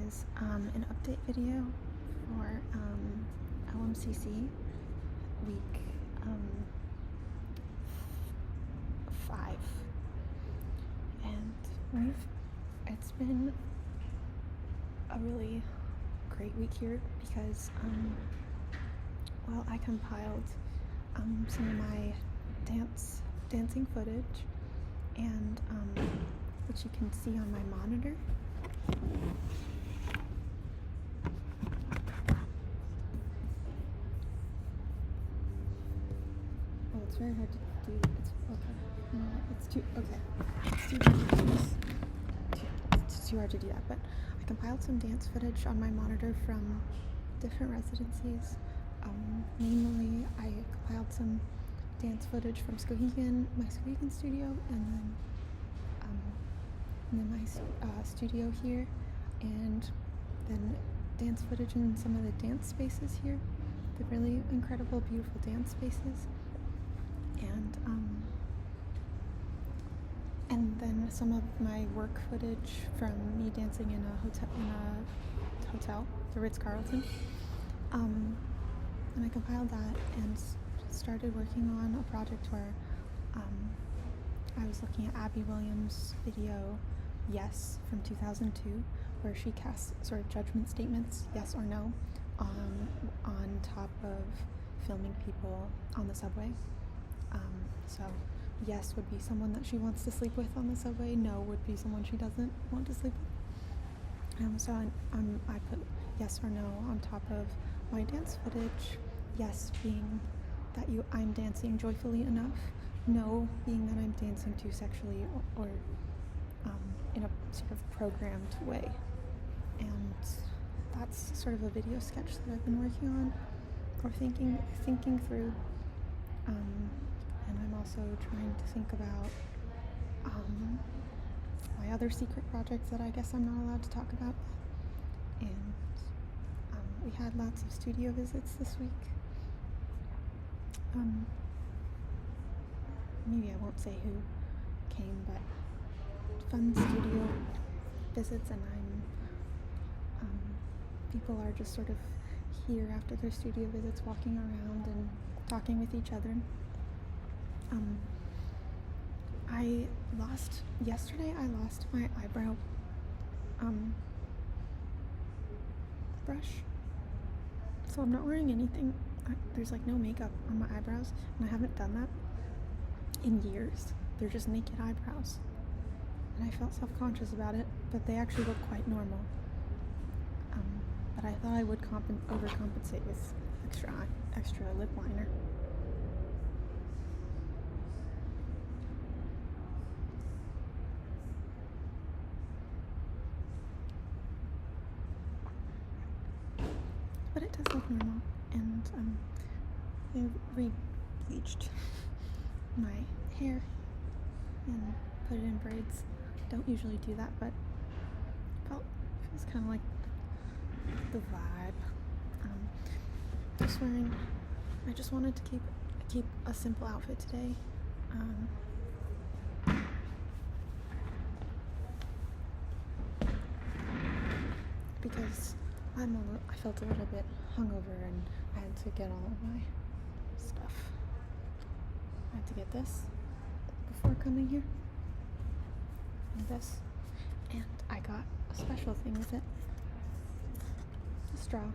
is an update video for Lmcc week 5, and it's been a really great week here because I compiled some of my dancing footage, and which you can see on my monitor. Oh, it's very hard to do. It's okay. No, it's too okay. It's too hard to do this. It's too hard to do that. But I compiled some dance footage on my monitor from different residencies. Mainly, I compiled some dance footage from my Skowhegan studio, and then my studio here, and then dance footage in some of the dance spaces here, the really incredible, beautiful dance spaces, and then some of my work footage from me dancing in a hotel, the Ritz-Carlton. And I compiled that and started working on a project where I was looking at Abby Williams' video, Yes, from 2002, where she casts sort of judgment statements, yes or no, on top of filming people on the subway. So yes would be someone that she wants to sleep with on the subway, no would be someone she doesn't want to sleep with. So I put yes or no on top of my dance footage, yes being that I'm dancing joyfully enough, no being that I'm dancing too sexually or in a sort of programmed way. And that's sort of a video sketch that I've been working on or thinking through. And I'm also trying to think about my other secret projects that I guess I'm not allowed to talk about. And we had lots of studio visits this week. Maybe I won't say who came, but fun studio visits, and people are just sort of here after their studio visits, walking around and talking with each other. Yesterday I lost my eyebrow brush, so I'm not wearing anything. There's like no makeup on my eyebrows, and I haven't done that in years. They're just naked eyebrows, and I felt self-conscious about it, but they actually look quite normal. But I thought I would overcompensate with extra lip liner. But it does look normal, and I re-bleached my hair and put it in braids. Don't usually do that, but it feels kind of like the vibe. I just wanted to keep a simple outfit today. Because I felt a little bit hungover, and I had to get all of my stuff. I had to get this before coming here, and this, and I got a special thing with it, a straw.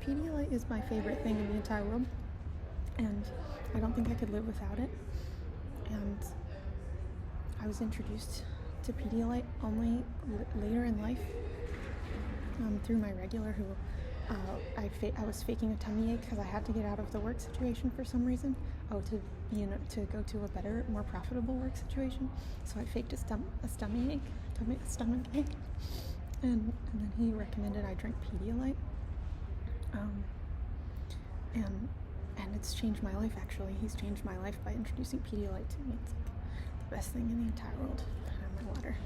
Pedialyte is my favorite thing in the entire world, and I don't think I could live without it. And I was introduced to Pedialyte only later in life through my regular, who I was faking a tummy ache because I had to get out of the work situation for some reason. To go to a better, more profitable work situation. So I faked a stomach ache, and then he recommended I drink Pedialyte. And it's changed my life, actually. He's changed my life by introducing Pedialyte to me. It's like the best thing in the entire world. I have my water.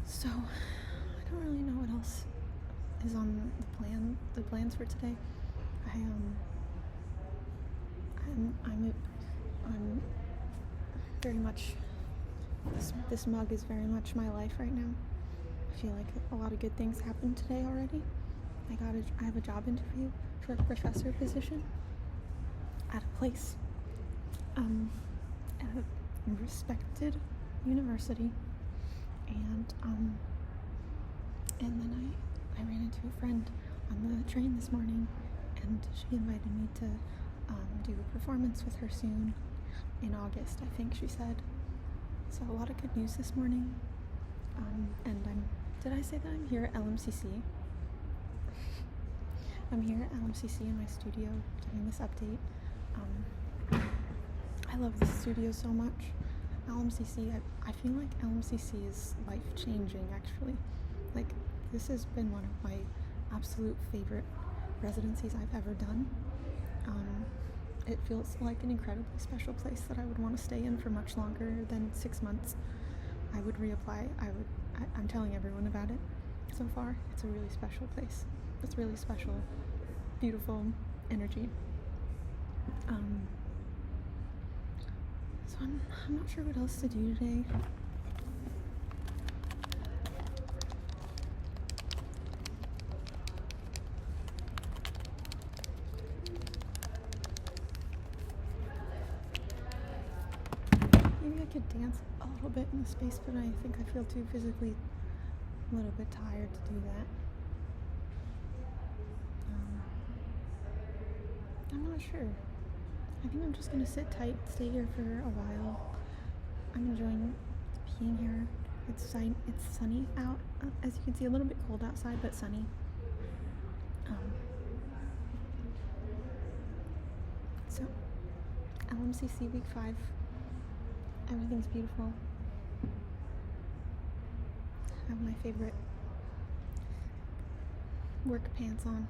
So I don't really know what else is on the plans for today. I'm very much, this mug is very much my life right now. I feel like a lot of good things happened today already. I have a job interview for a professor position at a place, at a respected university, and then I ran into a friend on the train this morning, and she invited me to do a performance with her soon in August, I think she said. So a lot of good news this morning. And did I say that I'm here at Lmcc? I'm here at Lmcc in my studio giving this update. I love this studio so much. Lmcc, I feel like Lmcc is life-changing, actually. Like, this has been one of my absolute favorite residencies I've ever done. It feels like an incredibly special place that I would want to stay in for much longer than 6 months. I would reapply. I'm telling everyone about it so far. It's a really special place. It's really special, beautiful energy. So I'm not sure what else to do today. Maybe I could dance a little bit in the space, but I think I feel too physically a little bit tired to do that. I'm not sure. I think I'm just gonna sit tight, stay here for a while. I'm enjoying being here. It's sunny out, as you can see, a little bit cold outside, but sunny. So, LMCC week 5. Everything's beautiful. I have my favorite work pants on.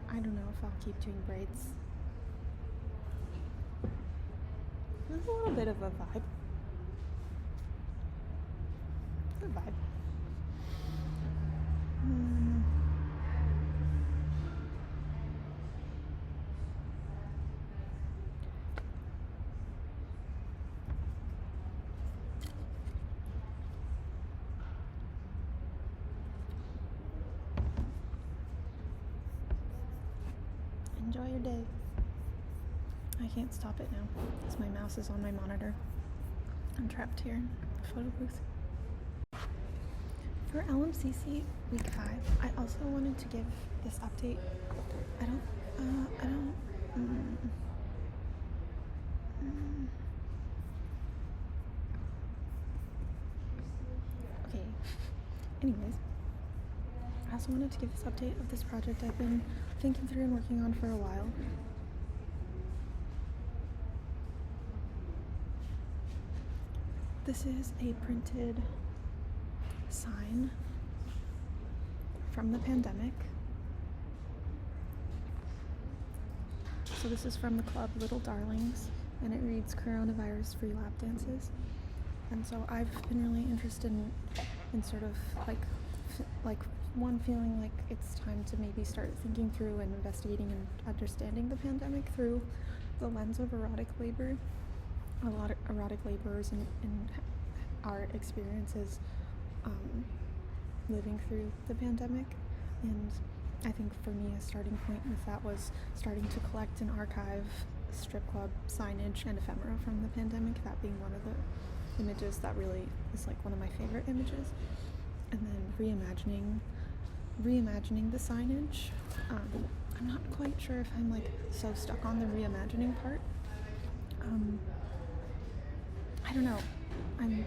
I don't know if I'll keep doing braids. There's a little bit of a vibe. Good vibe. Enjoy your day. I can't stop it now because my mouse is on my monitor. I'm trapped here in the photo booth. For LMCC week 5, I also wanted to give this update. Okay. Anyways, I also wanted to give this update of this project I've been thinking through and working on for a while. This is a printed sign from the pandemic. So this is from the club Little Darlings, and it reads "Coronavirus-free lap dances." And so I've been really interested in sort of like one, feeling like it's time to maybe start thinking through and investigating and understanding the pandemic through the lens of erotic labor. A lot of erotic laborers and our experiences living through the pandemic. And I think for me a starting point with that was starting to collect and archive strip club signage and ephemera from the pandemic, that being one of the images that really is like one of my favorite images. And then reimagining the signage. I'm not quite sure if I'm like so stuck on the reimagining part. I don't know. I'm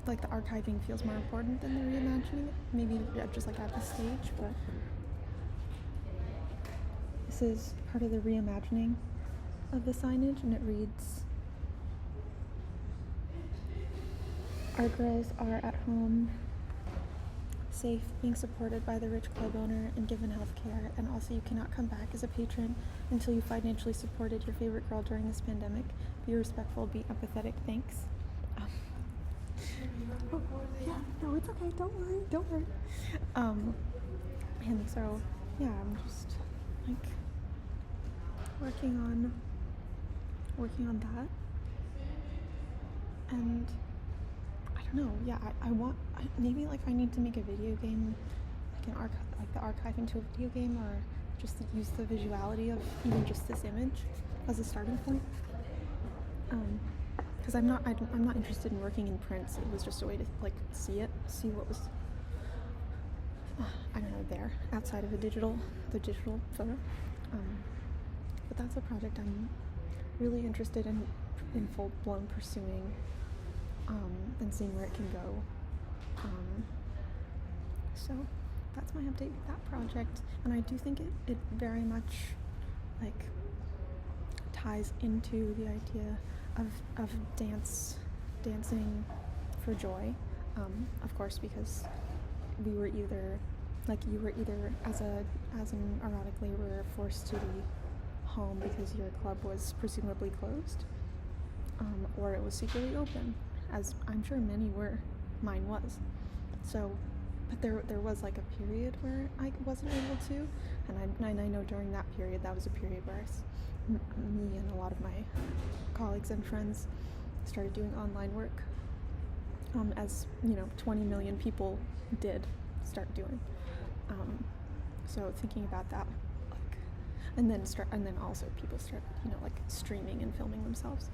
like, the archiving feels more important than the reimagining. Maybe just like at this stage, but this is part of the reimagining of the signage, and it reads, "Our girls are at home, safe, being supported by the rich club owner and given health care, and also you cannot come back as a patron until you financially supported your favorite girl during this pandemic. Be respectful, be empathetic, thanks." Oh, yeah, no, it's okay, don't worry. And so, yeah, I'm just like working on that. And I don't know, yeah, maybe like I need to make a video game, like the archive into a video game, or just use the visuality of even just this image as a starting point. Because I'm not interested in working in print. It was just a way to like see what was I don't know, there outside of the digital photo. But that's a project I'm really interested in full blown pursuing, and seeing where it can go. So that's my update with that project, and I do think it very much like ties into the idea of dancing for joy, of course, because you were either as an erotic laborer forced to be home because your club was presumably closed, or it was secretly open, as I'm sure many were. Mine was. So, but there was like a period where I wasn't able to, and I know during that period, that was a period where me and a lot of my colleagues and friends started doing online work, as 20 million people did start doing. So thinking about that, like, and then also people started like streaming and filming themselves,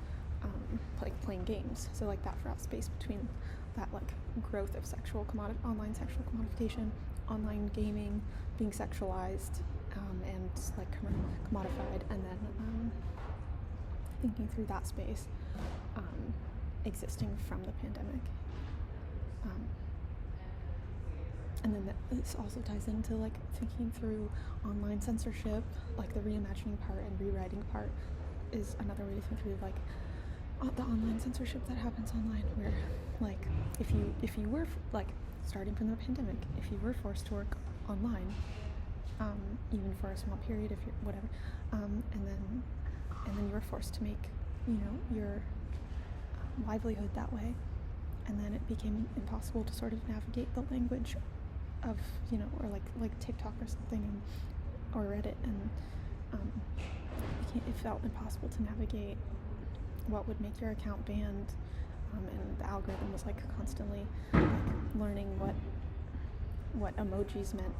like playing games. So like that fraught space between that like growth of online sexual commodification, online gaming being sexualized, and like commodified, and then thinking through that space, existing from the pandemic. And then this also ties into like thinking through online censorship, like the reimagining part and rewriting part is another way to think through like the online censorship that happens online, where like if you were like starting from the pandemic, if you were forced to work online, even for a small period, if you're whatever, and then you were forced to make your livelihood that way, and then it became impossible to sort of navigate the language of or like TikTok or something, or Reddit, and it felt impossible to navigate what would make your account banned, and the algorithm was like constantly like learning what emojis meant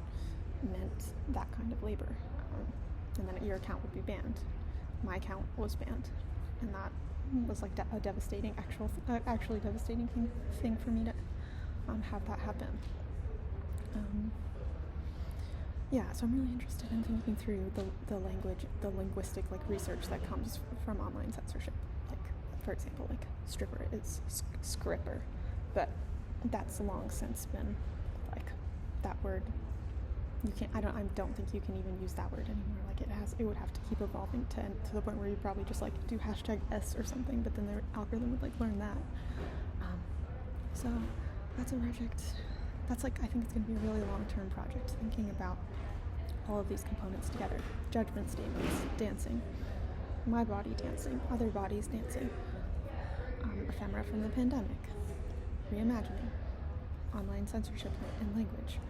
that kind of labor, and then your account would be banned. My account was banned, and that was like a devastating actually devastating thing for me to have that happen. So I'm really interested in thinking through the linguistic like research that comes from online censorship. Like, for example, like stripper is scripper, but that's long since been like that word. You can't. I don't think you can even use that word anymore. Like it would have to keep evolving to the point where you probably just like do #S or something, but then the algorithm would like learn that. So that's a project. That's like, I think it's going to be a really long-term project, thinking about all of these components together. Judgment statements, dancing, my body dancing, other bodies dancing, ephemera from the pandemic, reimagining, online censorship and language,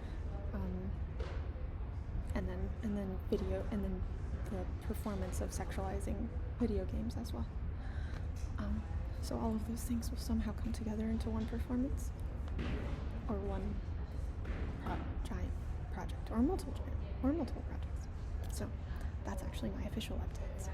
and then video, and then the performance of sexualizing video games as well. So all of those things will somehow come together into one performance, or one giant project, or multiple projects. So that's actually my official updates.